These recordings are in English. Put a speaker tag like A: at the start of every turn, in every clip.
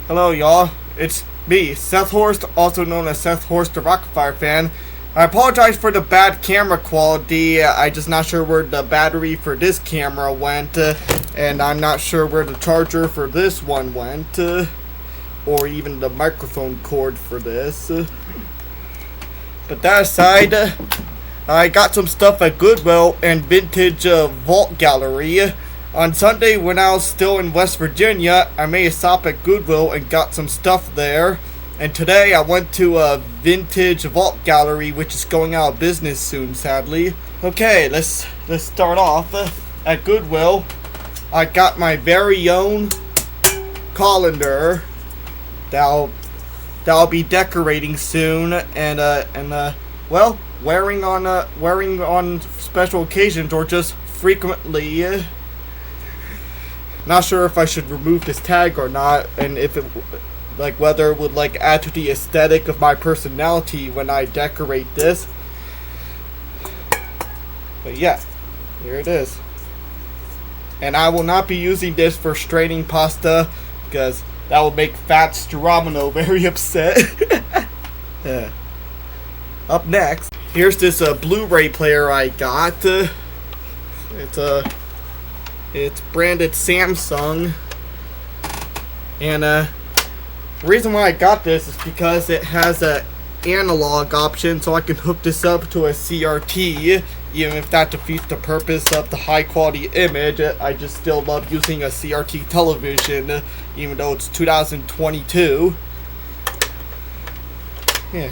A: Hello, y'all. It's me, Seth Horst, also known as Seth Horst, the Rockfire fan. I apologize for the bad camera quality. I'm just not sure where the battery for this camera went, and I'm not sure where the charger for this one went, or even the microphone cord for this. But that aside, I got some stuff at Goodwill and Vintage Vault Gallery. On Sunday, when I was still in West Virginia, I made a stop at Goodwill and got some stuff there. And today, I went to a Vintage Vault Gallery, which is going out of business soon, sadly. Okay, let's start off. At Goodwill, I got my very own colander that I'll be decorating soon, and well, wearing on special occasions or just frequently. Not sure if I should remove this tag or not, and if it, whether it would add to the aesthetic of my personality when I decorate this. But yeah, here it is. And I will not be using this for straining pasta, because that would make Fat Stromino very upset. Yeah. Up next, here's this Blu-ray player I got. It's branded Samsung, and the reason why I got this is because it has a analog option, so I can hook this up to a CRT, even if that defeats the purpose of the high quality image. I just still love using a CRT television, even though it's 2022. Yeah.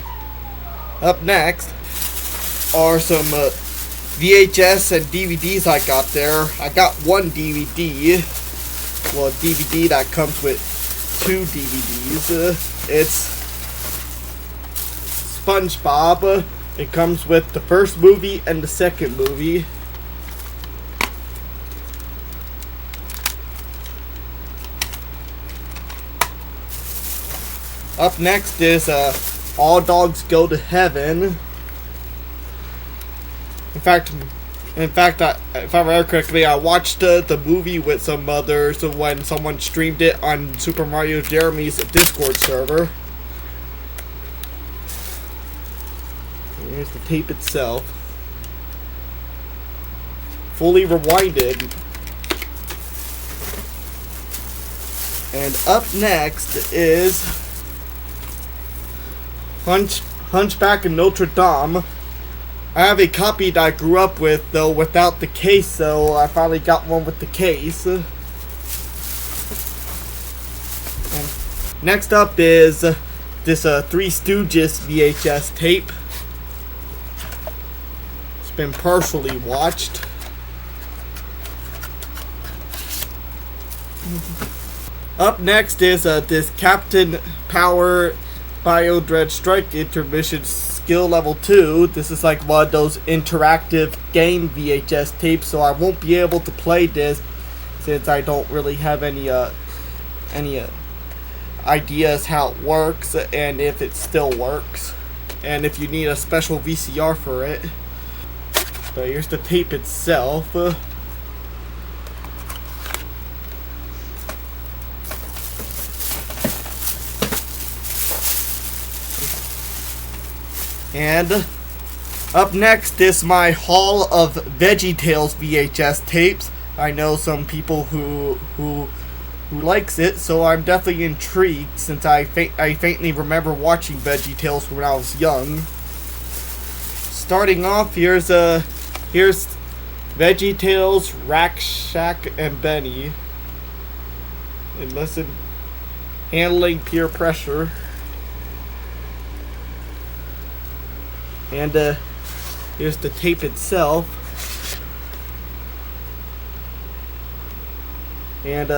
A: Up next are some VHS and DVDs I got there. I got one DVD. Well, a DVD that comes with two DVDs. It's SpongeBob. It comes with the first movie and the second movie. Up next is All Dogs Go to Heaven. In fact, if I remember correctly, I watched the movie with some others when someone streamed it on Super Mario Jeremy's Discord server. Here's the tape itself. Fully rewinded. And up next is Hunchback of Notre Dame. I have a copy that I grew up with, though, without the case, so I finally got one with the case. And next up is this Three Stooges VHS tape. It's been partially watched. Up next is this Captain Power Biodread Strike Intermission Skill Level 2. This is like one of those interactive game VHS tapes, so I won't be able to play this since I don't really have any ideas how it works and if it still works, and if you need a special VCR for it. So here's the tape itself. And up next is my haul of VeggieTales VHS tapes. I know some people who likes it, so I'm definitely intrigued since I faintly remember watching VeggieTales when I was young. Starting off, here's VeggieTales, Rack Shack, and Benny. And listen, handling peer pressure. And here's the tape itself. And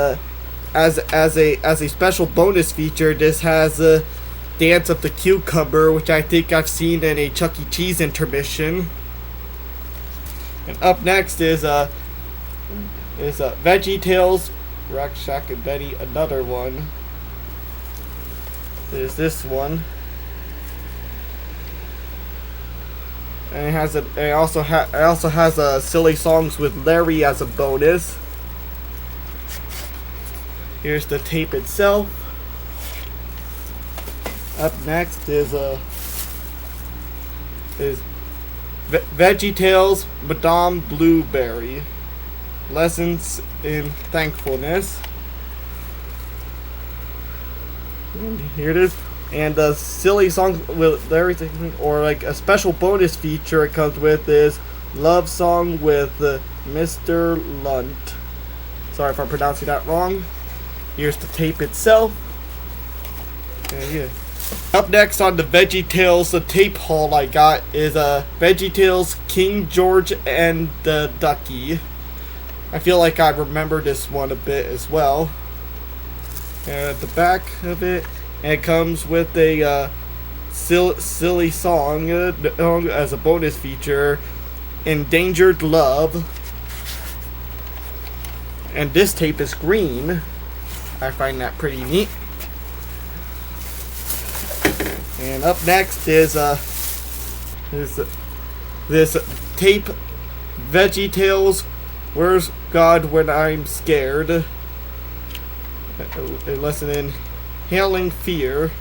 A: as a special bonus feature, this has Dance of the Cucumber, which I think I've seen in a Chuck E. Cheese intermission. And up next is VeggieTales, Rack Shack, and Benny. Another one. There's this one. And it also has silly songs with Larry as a bonus. Here's the tape itself. Up next is VeggieTales Madame Blueberry. Lessons in Thankfulness. And here it is. And a silly song with everything, or like a special bonus feature it comes with is Love Song with Mr. Lunt. Sorry if I'm pronouncing that wrong. Here's the tape itself. And yeah. Up next on the VeggieTales tape haul I got is VeggieTales King George and the Ducky. I feel like I remember this one a bit as well. And at the back of it, and it comes with a silly song as a bonus feature, Endangered Love. And this tape is green. I find that pretty neat. And up next is this tape, VeggieTales Where's God When I'm Scared? A lesson in Hailing Fear.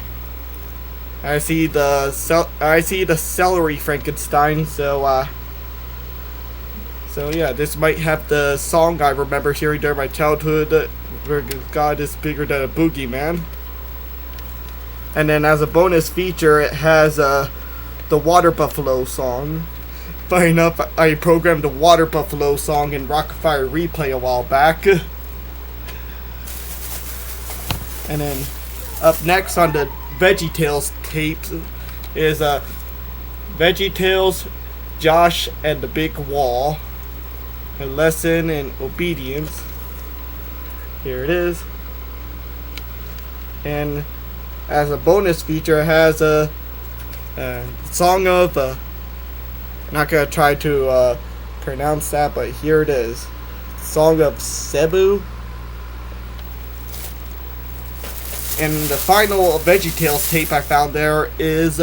A: I see the celery Frankenstein, so yeah, this might have the song I remember hearing during my childhood, where God is bigger than a boogeyman. And then as a bonus feature, it has the Water Buffalo song. Funny enough, I programmed the Water Buffalo song in Rockfire Replay a while back. And then up next on the VeggieTales tapes is VeggieTales Josh and the Big Wall. A lesson in obedience. Here it is. And as a bonus feature, it has a song of I'm not gonna try to pronounce that, but here it is. Song of Cebu. And the final VeggieTales tape I found there is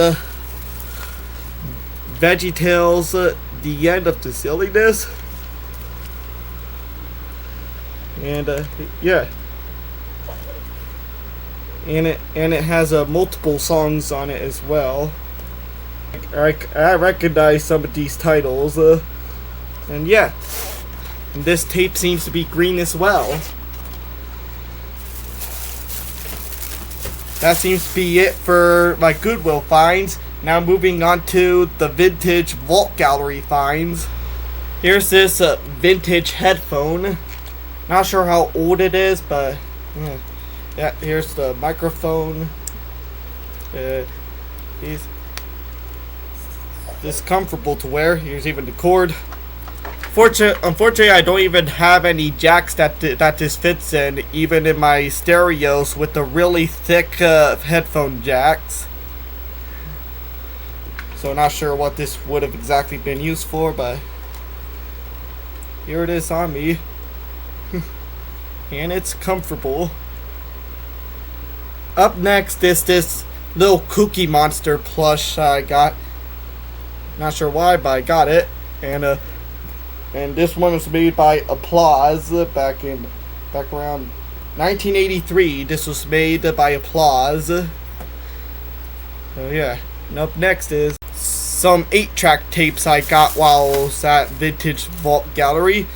A: VeggieTales The End of the Silliness. And yeah. And it has multiple songs on it as well. I recognize some of these titles, and yeah, and this tape seems to be green as well. That seems to be it for my Goodwill finds. Now moving on to the vintage vault gallery finds. Here's this vintage headphone. Not sure how old it is, but yeah, here's the microphone. It's comfortable to wear. Here's even the cord. Unfortunately, I don't even have any jacks that this fits in, even in my stereos with the really thick headphone jacks. So not sure what this would have exactly been used for, but here it is on me. And it's comfortable. Up next is this little Cookie Monster plush I got. Not sure why, but I got it. And this one was made by Applause back around 1983. This was made by Applause. So yeah. And up next is some 8-track tapes I got while I was at Vintage Vault Gallery.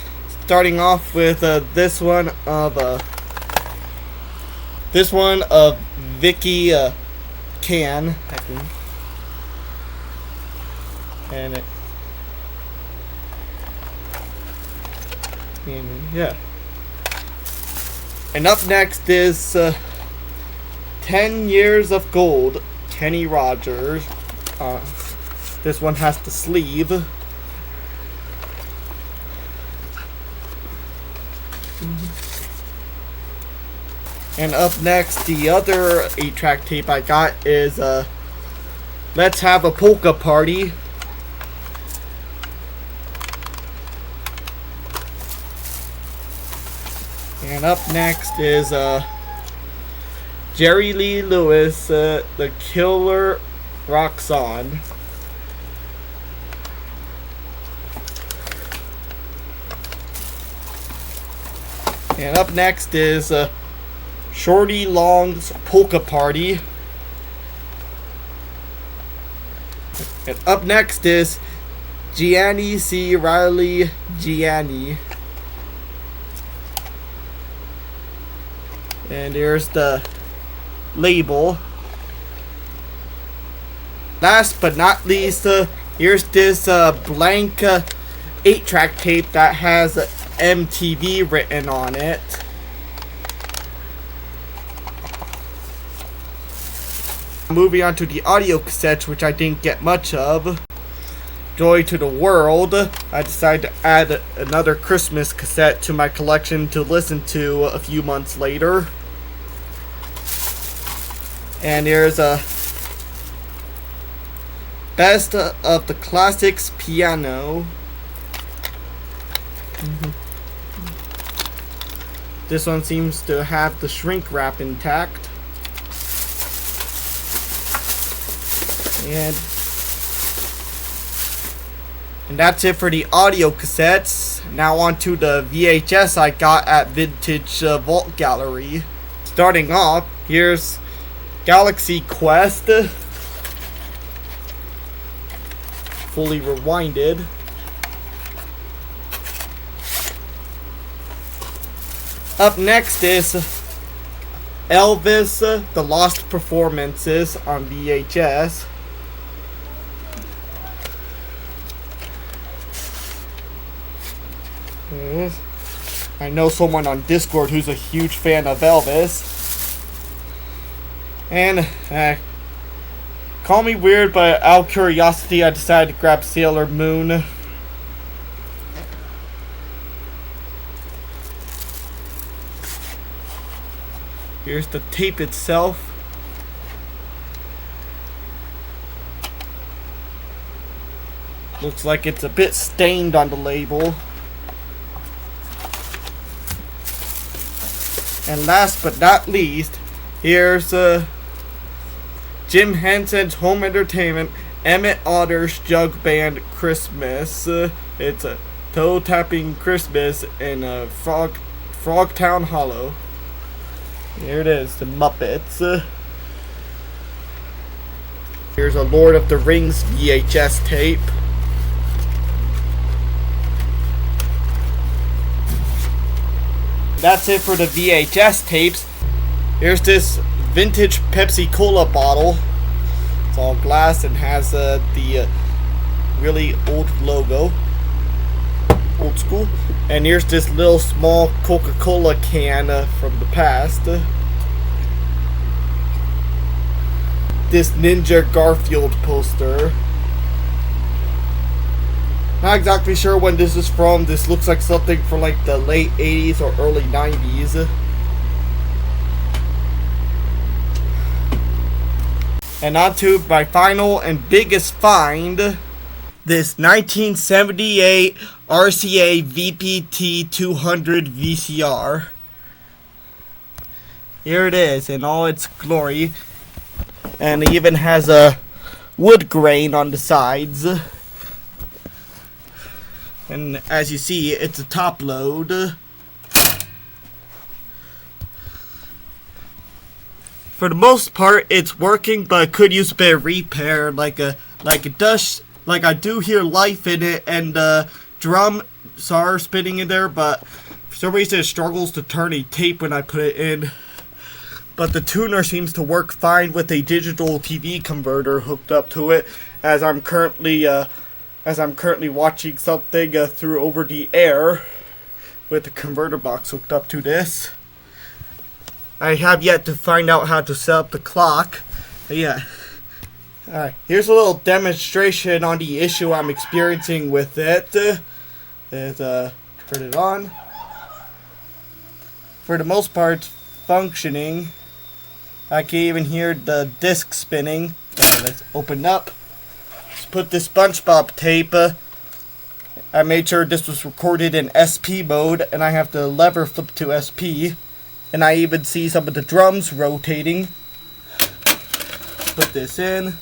A: Starting off with this one of Vicky Can. And yeah. And up next is 10 Years of Gold, Kenny Rogers. This one has the sleeve. And up next, the other 8-track tape I got is Let's Have a Polka Party. And up next is Jerry Lee Lewis, The Killer Rocks On. And up next is Shorty Long's Polka Party. And up next is Gianni C. Riley Gianni. And here's the label. Last but not least, here's this blank 8-track tape that has MTV written on it. Moving on to the audio cassettes, which I didn't get much of. Joy to the World. I decided to add another Christmas cassette to my collection to listen to a few months later. And here's a Best of the Classics piano. This one seems to have the shrink wrap intact. And that's it for the audio cassettes. Now on to the VHS I got at Vintage Vault Gallery. Starting off, here's Galaxy Quest. Fully rewinded. Up next is Elvis, The Lost Performances on VHS. I know someone on Discord who's a huge fan of Elvis. And call me weird, but out of curiosity I decided to grab Sailor Moon. Here's the tape itself. Looks like it's a bit stained on the label. And last but not least, here's Jim Henson's Home Entertainment Emmett Otter's Jug Band Christmas. It's a toe-tapping Christmas in Frogtown Hollow. Here it is, the Muppets. Here's a Lord of the Rings VHS tape. That's it for the VHS tapes. Here's this vintage Pepsi Cola bottle. It's all glass and has the really old logo. Old school. And here's this little small Coca-Cola can from the past. This Ninja Garfield poster. Not exactly sure when this is from. This looks like something from like the late 80s or early 90s. And on to my final and biggest find. This 1978 RCA VPT 200 VCR. Here it is in all its glory. And it even has a wood grain on the sides. And as you see, it's a top load. For the most part, it's working, but could use a bit of repair. Like I do hear life in it, and drums are spinning in there, but for some reason it struggles to turn a tape when I put it in. But the tuner seems to work fine with a digital TV converter hooked up to it, as I'm currently watching something through over the air with the converter box hooked up to this. I have yet to find out how to set up the clock. But yeah. Alright, here's a little demonstration on the issue I'm experiencing with it. Turn it on. For the most part, it's functioning. I can even hear the disc spinning. Let's open up. Let's put this SpongeBob tape. I made sure this was recorded in SP mode, and I have the lever flip to SP. And I even see some of the drums rotating. Put this in.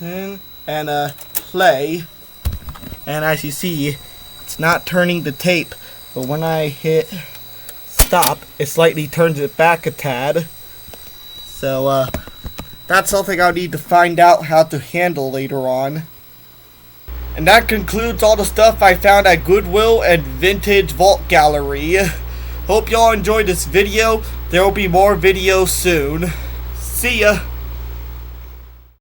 A: And play. And as you see, it's not turning the tape. But when I hit stop, it slightly turns it back a tad. So That's something I'll need to find out how to handle later on. And that concludes all the stuff I found at Goodwill and Vintage Vault Gallery. Hope y'all enjoyed this video. There will be more videos soon. See ya!